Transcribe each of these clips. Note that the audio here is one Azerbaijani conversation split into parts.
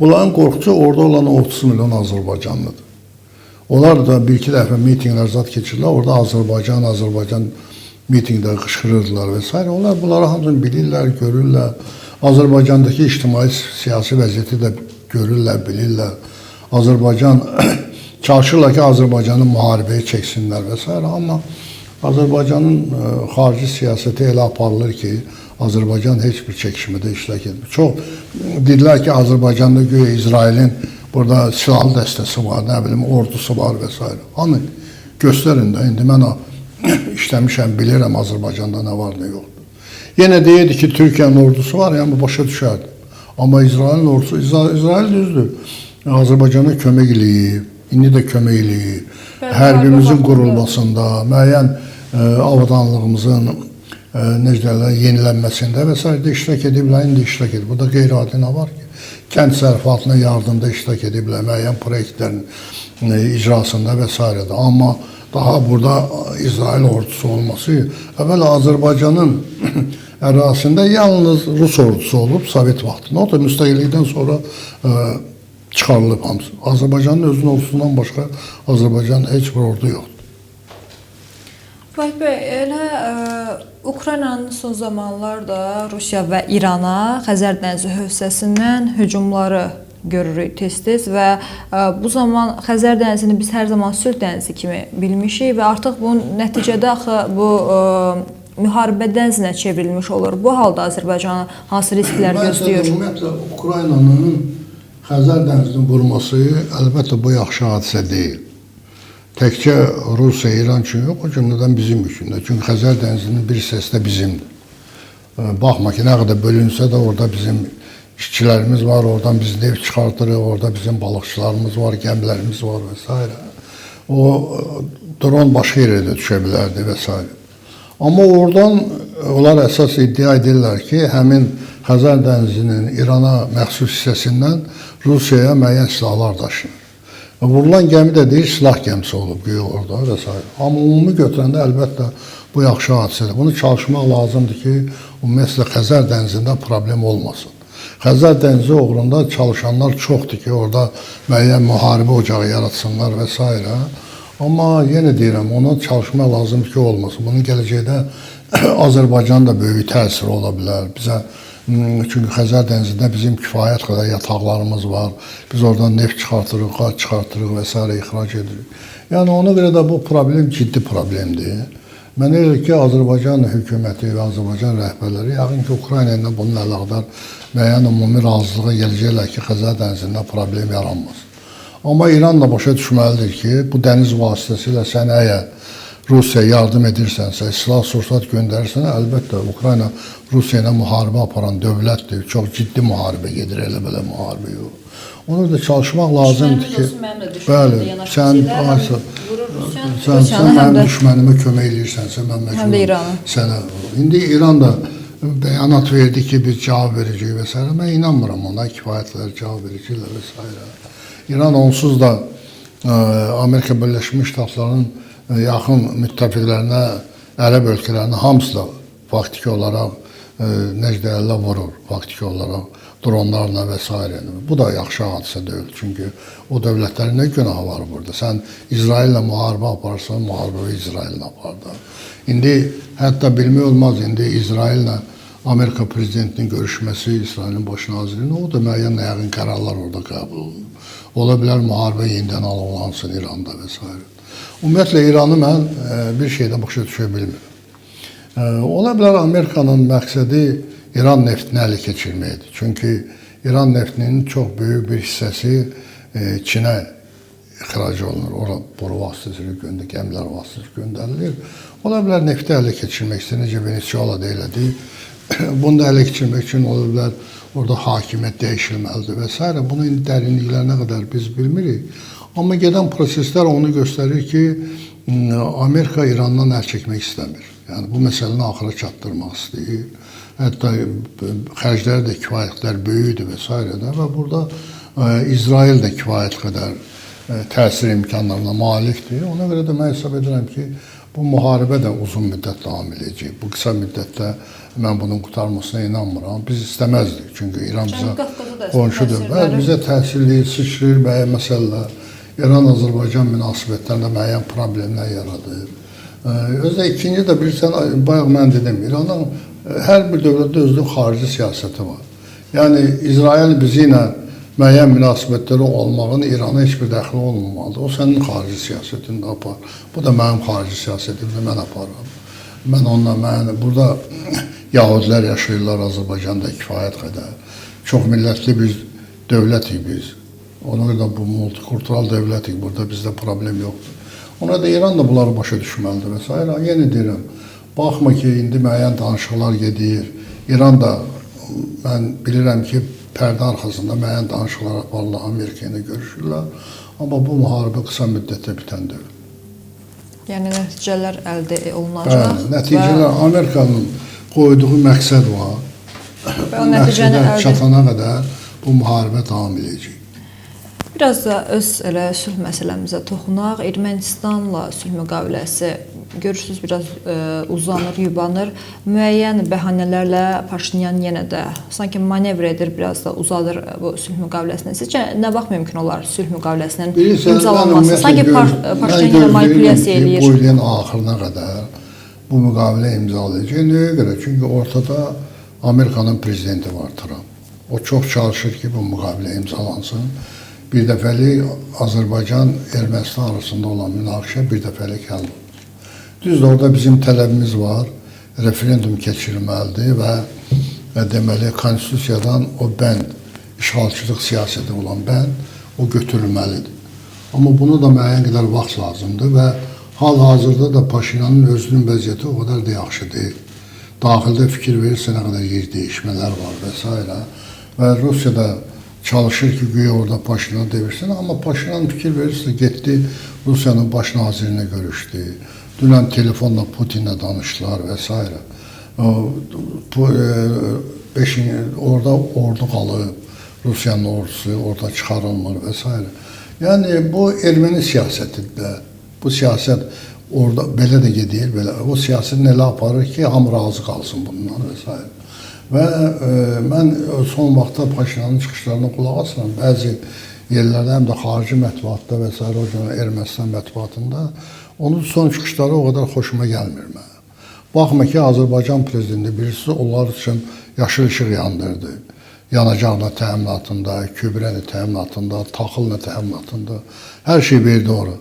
Bunların qorxusu orada olan 30 milyon Azərbaycanlıdır. Onlar da bir-iki dəfə mitinqlər zat keçirdiler. Orada Azərbaycan mitingdə qışqırırdılar və s. Onlar bunları hamısını bilirlər, görürlər. Azərbaycandakı ictimai siyasi vəziyyəti də görürlər, bilirlər. Azərbaycan çalışırlar ki, Azərbaycanı müharibəyə çəksinlər və s. Amma Azərbaycanın xarici siyasəti elə aparılır ki, Azərbaycan heç bir çəkişmədə iştirak etmir. Çox dedilər ki, Azərbaycanda güya İsrailin burada silahlı dəstəsi var, nə bilim, ordusu var və s. Hani göstərin də, indi mən işləmişəm, bilirəm Azərbaycanda nə var, nə yoxdur. Yenə deyirdi ki, Türkiyənin ordusu var, yəni başa düşərdi. Amma İsrailin ordusu, İsrail düzdür, Azərbaycana kömək eləyib, indi də kömək eləyib. Hərbimizin qurulmasında, müəyyən avadanlığımızın yenilənməsində və s. iştirak ediblər, indi iştirak edib. Burada qeyri-adi nə var ki? Kənd sərfatına yardımda iştirak ediblər, müəyyən proyektlərin icrasında və s. Amma daha burada İsrail ordusu olması, əvvəl Azərbaycanın ərazisində yalnız Rus ordusu olub, Sovet vaxtında. O da müstəqillikdən sonra çıxarılıb hamısı. Azərbaycanın özünün ordusundan başqa Azərbaycanın heç bir ordu yoxdur. Faik bəy, elə Ukraynanın son zamanlarda Rusiya və İrana Xəzər dənizi hövzəsindən hücumları görürük tez-tez və bu zaman Xəzər dənizini biz hər zaman sülh dənizi kimi bilmişik və artıq bunun nəticədə axı bu müharibə dənizinə çevrilmiş olur. Bu halda Azərbaycanı hansı risklər gözləyir? Ümumiyyətlə, Ukraynanın Xəzər dənizini vurması əlbəttə bu yaxşı hadisə deyil. Təkcə Rusiya, İran üçün yox, o cümlədən bizim üçün də. Çünki Xəzər dənizinin bir hissəsi də bizimdir. Baxma ki, nə qədər bölünsə də orada bizim işçilərimiz var, oradan biz neft çıxartırıq, orada bizim balıqçılarımız var, gəmilərimiz var və s. O dron başqa yerə də düşə bilərdi və s. Amma oradan onlar əsas iddia edirlər ki, həmin Xəzər dənizinin İrana məxsus hissəsindən Rusiyaya müəyyən silahlar daşınır. Vurulan gəmi də deyil, silah gəmisi olub güya orada və s. Amma ümumi götürəndə əlbəttə bu yaxşı hadisədir. Bunu çalışmaq lazımdır ki, ümumiyyətlə Xəzər dənizində problem olmasın. Xəzər dənizi uğrunda çalışanlar çoxdur ki, orada müəyyən müharibə ocağı yaratsınlar və s. Amma yenə deyirəm, ona çalışmaq lazımdır ki, olmasın. Bunun gələcəkdə Azərbaycanın da böyük təsiri ola bilər. Çünki Xəzər dənizində bizim kifayət qədər yataqlarımız var. Biz oradan neft çıxartırıq, qaz çıxartırıq və s. ixrac edirik. Yəni ona görə də bu problem ciddi problemdir. Mən elə ki, Azərbaycan hökuməti və Azərbaycan rəhbərləri yəqin ki, Ukrayna ilə bunun əlaqədar müəyyən ümumi razılığa gələcəklər ki, Xəzər dənizində problem yaranmaz. Amma İran da başa düşməlidir ki, bu dəniz vasitəsilə sən əgər Rusiyaya yardım edirsənsə, silah-sursat göndərirsən, əlbəttə Ukrayna Rusiya ilə müharibə aparan dövlətdir. Çox ciddi müharibə gedir, elə belə müharibə yox. Ona da çalışmaq lazımdır ki, bəli, sən mənim düşmənimə kömək edirsənsə, mən məcbur sənə. İndi İran da bəyanat verdi ki, biz cavab verəcəyik və s. Mən inanmıram ona, kifayətlər cavab verəcəklər və s. İran onsuz da Amerika Birləşmiş Ştatlarının yaxın müttəfiqlərinə, ərəb ölkələrinə hamısı da faktiki olaraq necdələrlə vurur, faktiki olaraq dronlarla və s. Bu da yaxşı hadisə deyil. Çünki o dövlətlərin nə günahı var burada? Sən İsraillə müharibə aparırsan, müharibə İsraillə apar da. İndi hətta bilmək olmaz, indi İsraillə Amerika prezidentinin görüşməsi, İsrailin baş nazirinin, o da müəyyən yəqin qərarlar orada qəbul olunur. Ola bilər müharibə yenidən alovlansın İranda və s. Ümumiyyətlə, İranı mən bir şeydə başa düşə bilmirəm. Ola bilər Amerikanın məqsədi İran neftini ələ keçirməkdir. Çünki İran neftinin çox böyük bir hissəsi Çinə ixrac olunur. Ora boru vasitəsilə gəmilər vasitəsilə göndərilir. Ola bilər nefti ələ keçirmək istəyir, necə Venezuela da elədi. Bunu da ələ keçirmək üçün ola bilər orada hakimiyyət dəyişilməlidir və s. Bunun indi dərinliklərinə qədər biz bilmirik. Amma gedən proseslər onu göstərir ki, Amerika İrandan əl çəkmək istəmir. Yəni, bu məsələni axıra çatdırmaq istəyir. Hətta xərcləri də kifayətlər böyükdür və s. Və burada İsrail də kifayət qədər təsir imkanlarına malikdir. Ona görə də mən hesab edirəm ki, Bu müharibə də uzun müddət davam edəcək. Bu qısa müddətdə mən bunun qurtarmasına inanmıram. Biz istəməzdik. Çünki İran bizə qonşudur. Bəli, bizə təsirli, sıçrayır müəyyən məsələlər. İran-Azərbaycan münasibətlərində müəyyən problemlər yaradır. Özdə ikinci də bilirsən, bayaq mən dedim, İranın hər bir dövlətdə özünün xarici siyasəti var. Yəni, İsrail bizi ilə müəyyən münasibətləri olmağın İrana heç bir dəxli olmamalıdır. O sənin xarici siyasətində apar. Bu da mənim xarici siyasətimdə mən aparıram. Mən onunla, burada Yahudilər yaşayırlar Azərbaycanda kifayət qədər. Çox millətli bir dövlətik biz. Ona görə bu multikultural dövlətik, burada bizdə problem yoxdur. Ona da İran da bunları başa düşməlidir və s. Yenə deyirəm, baxma ki, indi müəyyən danışıqlar gedir. İran da, mən bilirəm ki, pərdə arxasında müəyyən danışıqlar aparırlar, Amerika ilə görüşürlər. Amma bu müharibə qısa müddətdə bitən deyil. Yəni, nəticələr əldə olunacaq. Bəli, nəticələr, Amerikanın qoyduğu məqsəd var. Və o nəticəni çatana qədər bu müharibə davam edəcək. Biraz da öz elə sülh məsələmizə toxunaq. Ermənistanla sülh müqaviləsi görürsüz biraz uzanır, yubanır. Müəyyən bəhanələrlə Paşinyan yenə də sanki manevr edir, biraz da uzadır bu sülh müqaviləsini. Sizcə nə vaxt mümkün olar sülh müqaviləsinin imzalanması? Sanki Paşinyan yenə manipulyasiya eləyir. Bu ilin axırına qədər bu müqavilə imzalayacaq. Nəyə görə? Çünki ortada Amerikanın prezidenti var, Trump. O çox çalışır ki, bu müqavilə imzalansın. Bir dəfəlik Azərbaycan-Ermənistan arasında olan münaqişə bir dəfəlik həll olur. Düzdür, orada bizim tələbimiz var, referendum keçirilməlidir və deməli, konstitusiyadan o bənd, işğalçılıq siyasəti olan bənd, o götürülməlidir. Amma buna da müəyyən qədər vaxt lazımdır və hal-hazırda da Paşinyanın özünün vəziyyəti o qədər də yaxşı deyil. Daxildə fikir verirsə nə qədər yer dəyişmələr var və s. Və Rusiyada çalışır ki, güya orada Paşinyanı devirsin, amma Paşinyan fikir verirsə, getdi Rusiyanın baş nazirinə görüşdü. Dünən telefonla Putinlə danışdılar və s. Orada ordu qalıb, Rusiyanın ordusu orada çıxarılmır və s. Yəni, bu erməni siyasətidir. Bu siyasət orada belə də gedir, belə. O siyasətin elə aparır ki, hamı razı qalsın bundan və s. Və mən son vaxtda Paşinyanın çıxışlarına qulaq asıram. Bəzi yerlərdə, həm də xarici mətbuatda və s. o gün Ermənistan mətbuatında onun son çıxışları o qədər xoşuma gəlmir mənə. Baxma ki, Azərbaycan prezidenti birisi onlar üçün yaşıl işıq yandırdı. Yanacaqla təminatında, kübrəni təminatında, taxılla təminatında. Hər şey verdi ora.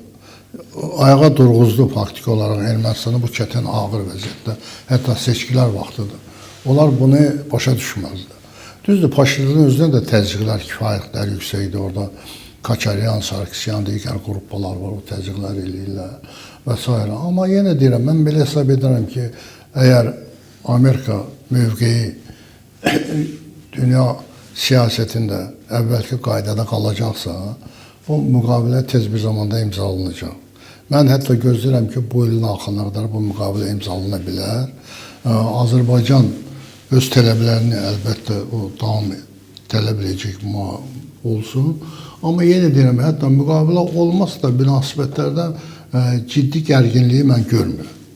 Ayağa durğuzdu faktiki olaraq Ermənistanı bu çətin ağır vəziyyətdə. Hətta seçkilər vaxtıdır. Onlar bunu başa düşməzlər. Düzdür, Paşinyanın özünə də təzyiqlər kifayət qədər yüksəkdir. Orada Kaçaryan, Sarkisyan, digər qruplar var, o təzyiqlər eləyirlər və s. Amma yenə deyirəm, mən belə hesab edirəm ki, əgər Amerika mövqeyi dünya siyasətində əvvəlki qaydada qalacaqsa, bu müqavilə tez bir zamanda imzalanacaq. Mən hətta gözləyirəm ki, bu ilin axırına qədər bu müqavilə imzalana bilər. Azərbaycan öz tələblərini əlbəttə o davam tələb edəcək olsun. Amma yenə deyirəm, hətta müqavilə olmasa da münasibətlərdə ciddi gərginliyi mən görmürəm.